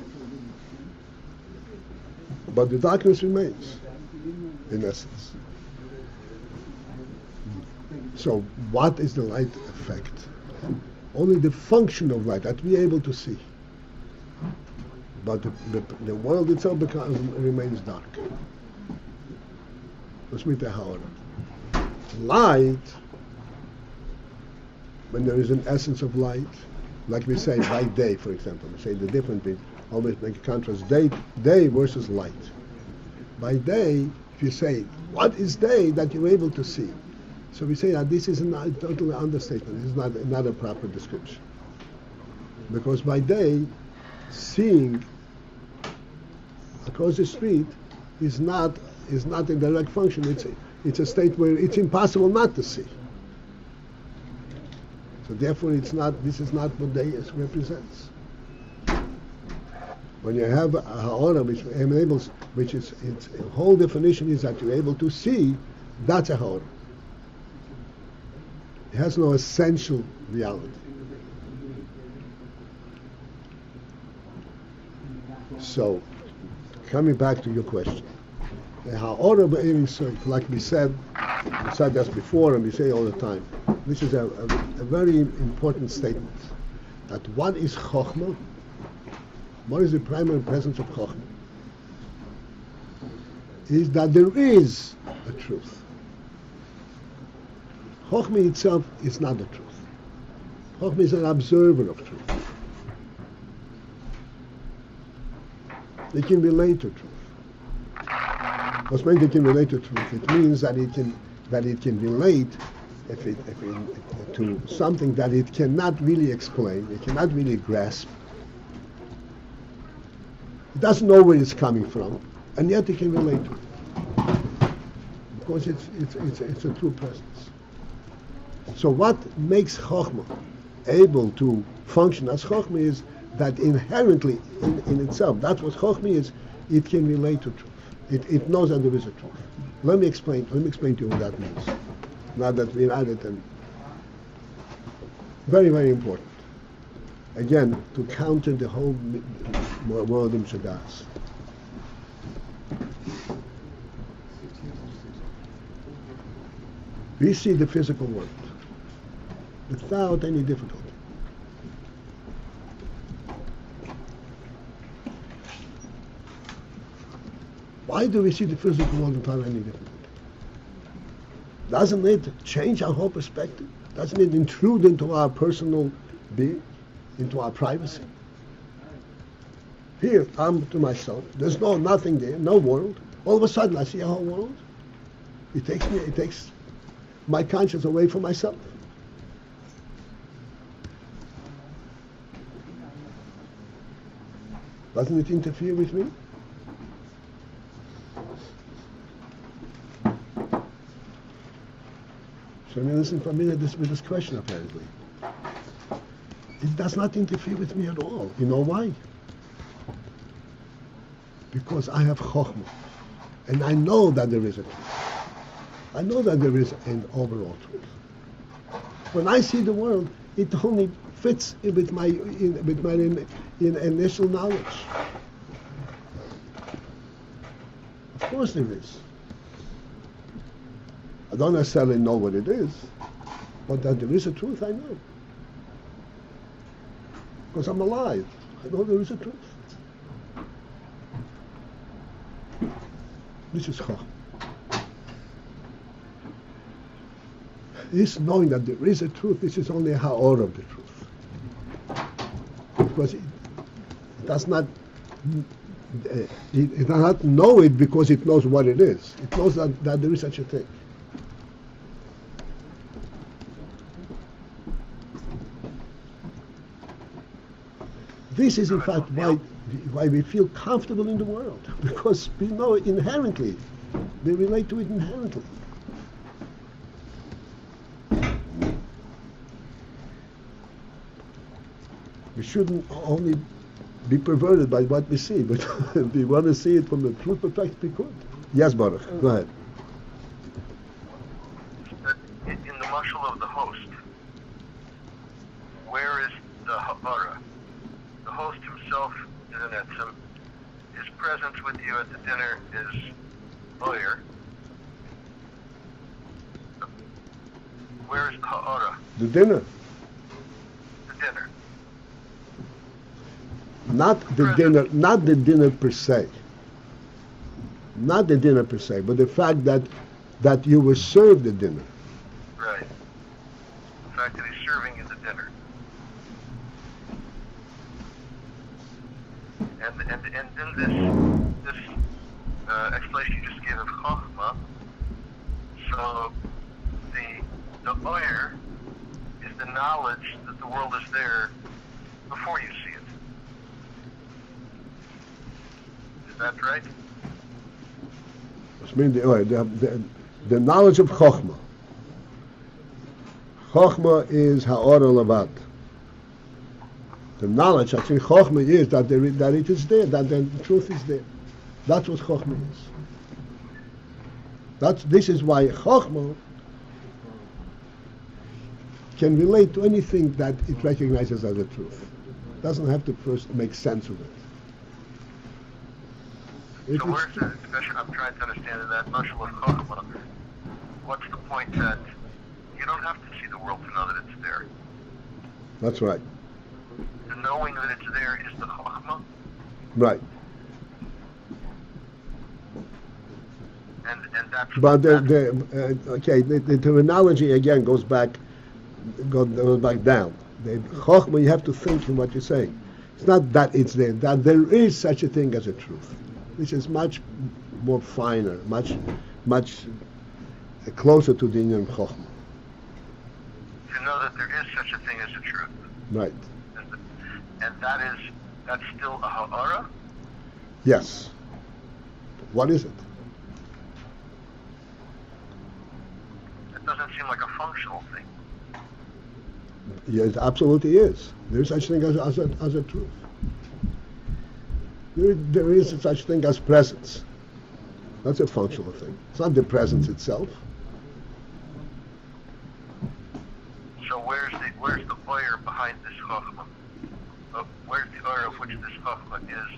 But the darkness remains, in essence. So what is the light effect? Only the function of light that we are able to see. But the world itself remains dark. Light, when there is an essence of light, like we say by day, for example, we say the difference between, always make a contrast, day versus light. By day, if you say, what is day that you're able to see? So we say that this is a total understatement. This is not a proper description. Because by day, seeing across the street is not a direct function. It's a state where it's impossible not to see. So therefore, this is not what day represents. When you have a ha'ora which enables, its whole definition is that you're able to see, that's a ha'ora. It has no essential reality. So, coming back to your question, the ha'ora b'Ayin Sof, like we said this before and we say all the time, this is a very important statement, that what is Chochmah? What is the primary presence of Chochmah? Is that there is a truth. Chochmah itself is not the truth. Chochmah is an observer of truth. It can relate to truth. What's meant it can relate to truth? It means that it can relate to something that it cannot really explain, it cannot really grasp. It doesn't know where it's coming from, and yet it can relate to it. Because it's a true presence. So what makes Chochmah able to function as Chochmah is that inherently in itself, that's what Chochmah is, it can relate to truth. It knows that there is a truth. Let me explain to you what that means. Now that we're at it, and very, very important. Again, to counter the whole world in Shadas. We see the physical world without any difficulty. Why do we see the physical world without any difficulty? Doesn't it change our whole perspective? Doesn't it intrude into our personal being, into our privacy? Here, I'm to myself. There's nothing there, no world. All of a sudden, I see a whole world. It takes my conscience away from myself. Doesn't it interfere with me? So I mean, listen for a minute with this question, apparently. It does not interfere with me at all. You know why? Because I have Chochmah. And I know that there is a truth. I know that there is an overall truth. When I see the world, it only fits with my initial knowledge. Of course there is. I don't necessarily know what it is, but that there is a truth, I know. Because I'm alive. I know there is a truth. This is Chochmah. This knowing that there is a truth, this is only a ha'or of the truth. Because it does not know it because it knows what it is. It knows that there is such a thing. This is in fact why we feel comfortable in the world, because we know it inherently. We relate to it inherently. We shouldn't only be perverted by what we see, but if we want to see it from the truth perspective, we could. Yes, Baruch, go ahead. In the mashal of the host, where is the ha'ara? The host himself is an etzem. His presence with you at the dinner is lawyer. Where is the ha'ara? The dinner. The dinner. Not the dinner, not the dinner per se. Not the dinner per se, but the fact that you were served the dinner. Right. The fact that he's serving you the dinner. And in this explanation you just gave of Chochmah, so the oyer is the knowledge that the world is there before you see it. Is that right? Which means the knowledge of Chochmah. Chochmah is ha'or levad. The knowledge, actually, Chochmah is that it is there, that the truth is there. That's what Chochmah is. This is why Chochmah can relate to anything that it recognizes as a truth. It doesn't have to first make sense of it. So where's the discussion I'm trying to understand in that mashal of Chochmah? What's the point that you don't have to see the world to know that it's there? That's right. The knowing that it's there is the Chochmah? Right. And that's... But the terminology again goes back down. The Chochmah, you have to think in what you're saying. It's not that it's there, that there is such a thing as a truth. This is much more finer, much closer to the Indian Chochmah. To know that there is such a thing as a truth. Right. And that's still a ha'ara? Yes. What is it? It doesn't seem like a functional thing. Yeah, it absolutely is. There is such a thing as a truth. There is such thing as presence. That's a functional thing. It's not the presence itself. So where's the oyer behind this Chochmah? Where's the oyer of which this Chochmah is?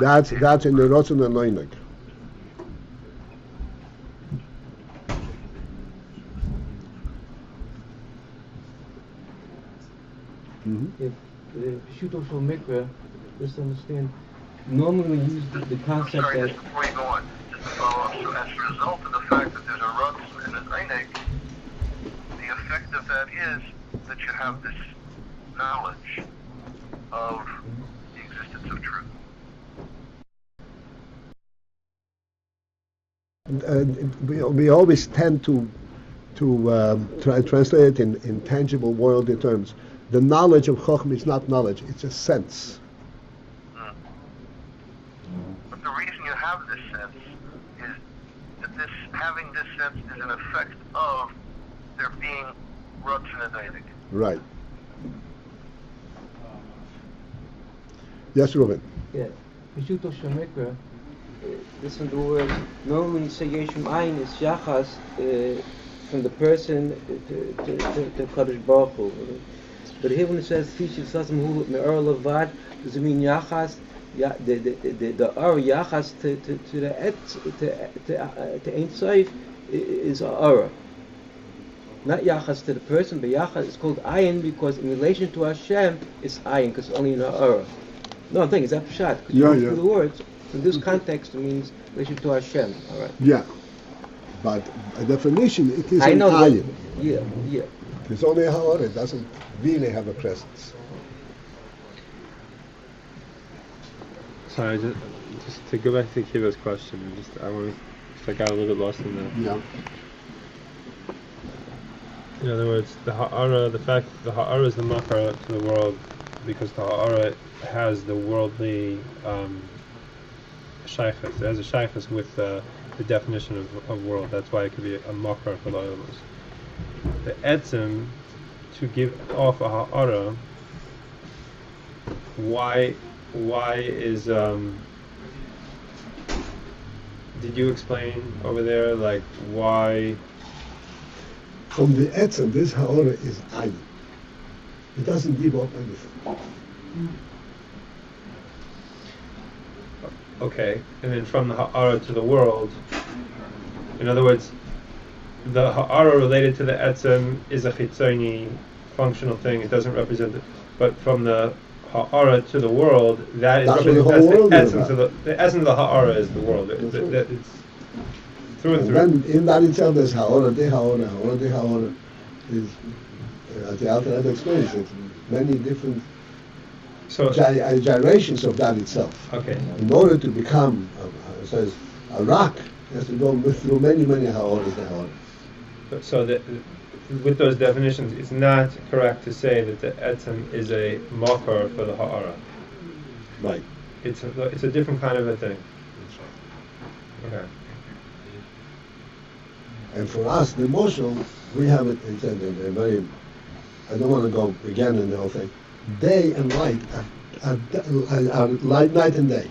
That's in the Rotzen and Oineg. If Pshuto Shul Mikra, just understand, normally we use the concept sorry, that... just before you go on, just to follow up, so as a result of the fact that there's a Rotz and an Einig, the effect of that is that you have this knowledge of the existence of truth. We always tend to translate it in tangible worldly terms. The knowledge of Chochmah is not knowledge; it's a sense. But the reason you have this sense is that having this sense is an effect of there being Rotz and Einig. Right. Yes, Reuben. Yeah. Pshuto Shul Mikra, listen to the words, normally when you say Yeshum Ayin, it's Yachas from the person to Kadosh Baruch Hu. But here when it says Fish Sasam Hu Me'or Levad, does it mean Yachas? The Or Yachas to Ein Sof is Or. Not Yachas to the person, but Yachas is called Ayin because in relation to Hashem, it's Ayin because it's only in Or. No, I'm thinking, is that Pshat? Because you go through the words. In this context, it means relation to Hashem. All right. Yeah. But by definition, it is I an know. Ayin. Yeah. It's only a Ha'or. It doesn't really have a presence. Sorry, just to go back to Kiva's question, I got a little bit lost in that. Yeah. In other words, the ha'ara, the fact that the ha'ara is the makar to the world, because the ha'ara has the worldly shaykhs. It has a shaykhs with the definition of world. That's why it could be a makar for the oilers. The etzem, to give off a ha'ara, why why is did you explain over there like why From the etzem, this ha'ora is ayin. It doesn't give up anything. okay, and then from the ha'ara to the world, in other words, the ha'ara related to the etzem is a chitzoni functional thing, it doesn't represent it, but from the ha'ara to the world, that is That's what the whole represents world the is essence about. of the essence of the ha'ara is the world. That's It- right. that- it's through and And through. then in that itself, there's ha'ora, de ha'ora is, as the Alter Rebbe explains it, many different So gyrations of that itself. okay, In order to become, it says, a rock, it has to go through many ha'oras, de ha'ora. so that with those definitions, it's not correct to say that the etzem is a makar for the ha'ara. Right. It's a different kind of a thing. Okay. And for us, the emotional, we have it, it's a very, I don't want to go again in the whole thing. Day and light are light, night and day.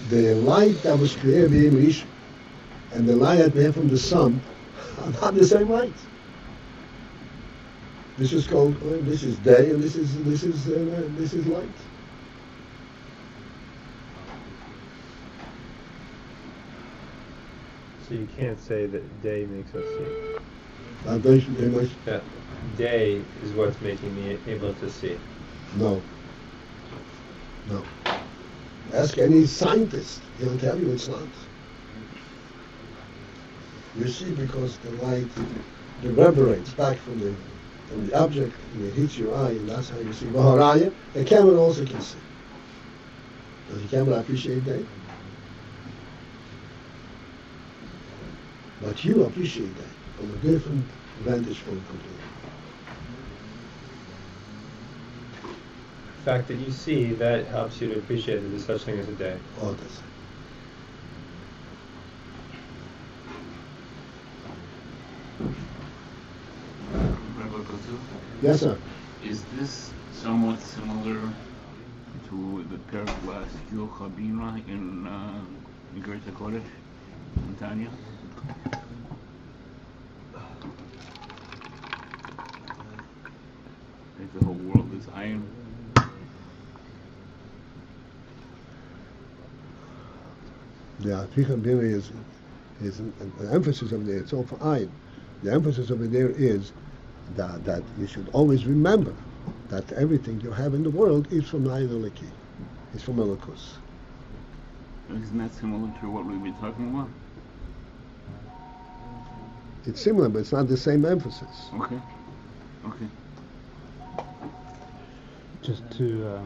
The light that was created in English and the light that we have from the sun are not the same light. This is called this is day and this is light. So you can't say that day makes us see. No. That day is what's making me able to see. No. Ask any scientist; he'll tell you it's not. You see, because the light reverberates back from the object and it hits your eye, and that's how you see. V'haraya, a camera also can see. Does the camera appreciate day? But you appreciate that from a different vantage point completely. The fact that you see, that helps you to appreciate that there's such thing as a day. All this. Yes, sir. Is this somewhat similar to the pair of glass Chochmah binah in Gerta Kodesh, in Tanya? Like the whole world is Ayin. The Chochmah binah is an emphasis of there. It's all for Ayin. The emphasis of it there is that you should always remember that everything you have in the world is from Ayin Eliki. It's from Elikus. Isn't that similar to what we've been talking about? It's similar, but it's not the same emphasis. Okay. Just to,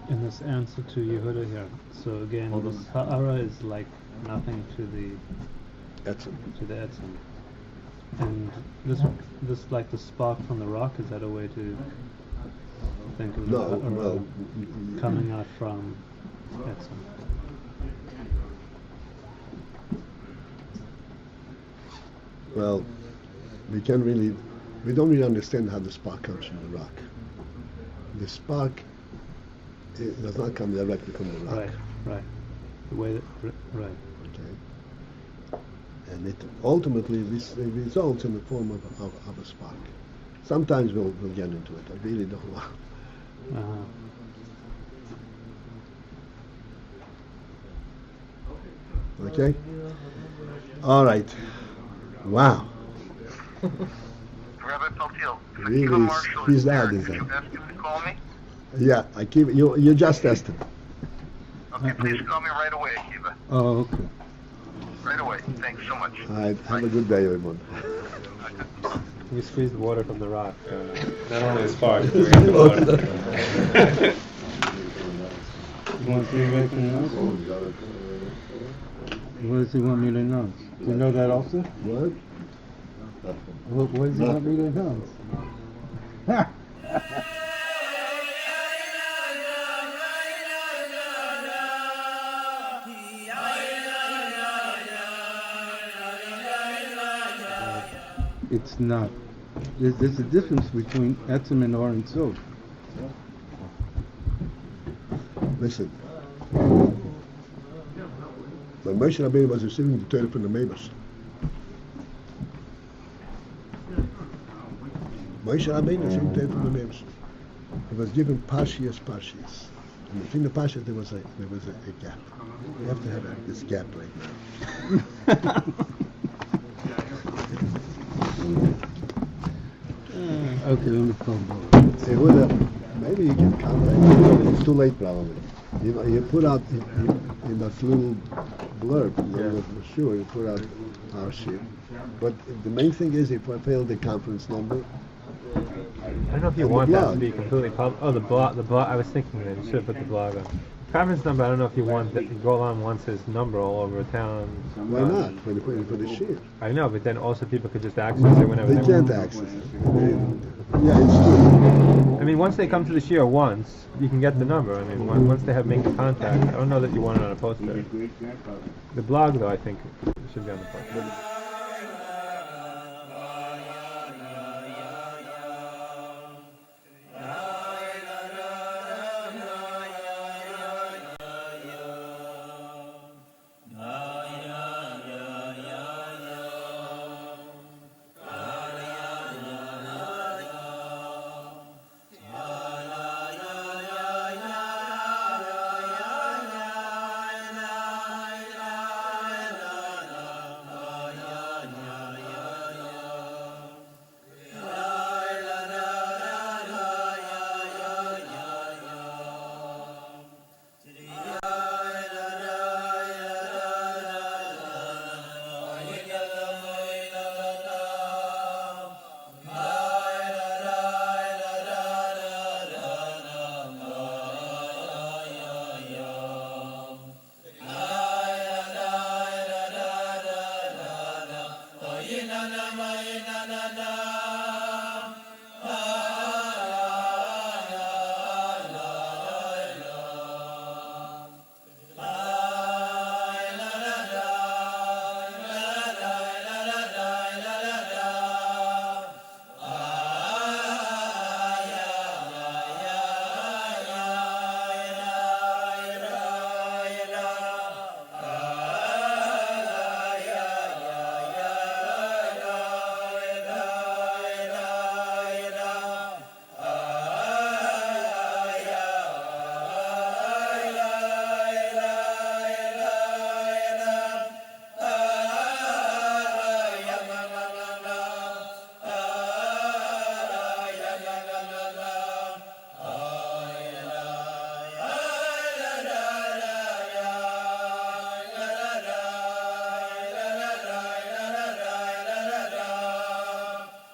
in this answer to Yehuda here, so again, this ha'ara is like nothing to the Etzem. etzem. And this like the spark from the rock, is that a way to think of No, the ha'ara well, coming out from etzem? Well, we don't really understand how the spark comes from the rock. The spark does not come directly from the rock. Right. The way that, right. Okay. And it ultimately results in the form of a spark. Sometimes we'll get into it. I really don't want. Uh-huh. Okay? All right. Wow. Rabbi Paltiel, Really squeezed out, is Could that? you ask him to call me? Yeah, I keep you just tested. Okay, please call me right away, Akiva. Oh, okay. Right away. Thanks so much. All right, have a good day, everyone. We squeeze the water from the rock. Not only the spark, but we get the water. You want to see anything else? What does he want me to know? Do you know that also? What? What does he want me to know? it's not. There's a difference between Etzem and Ohr Ein Sof. Listen. When Moshe Rabbeinu was receiving the Torah from the Beis, Moshe Rabbeinu was receiving the Torah from the Beis. He was given Parshias. And between the Parshias there was a gap. We have to have this gap right now. Okay, let me come back. Hey, maybe you can contact me. It's too late probably. You put out in that little blurb, for sure, you put out our shit. But the main thing is if I fail the conference number. I don't know if you want that to be completely public. Oh, the blog. I was thinking that you should put the blog on. Conference number, I don't know if you want that. Golan wants his number all over town. Why not? For the shit. I know, but then also people could just access it whenever they want. Can't access it. Yeah, it's true. I mean, once they come to the shiur once, you can get the number. I mean, once they have made the contact, I don't know that you want it on a poster. The blog, though, I think should be on the poster.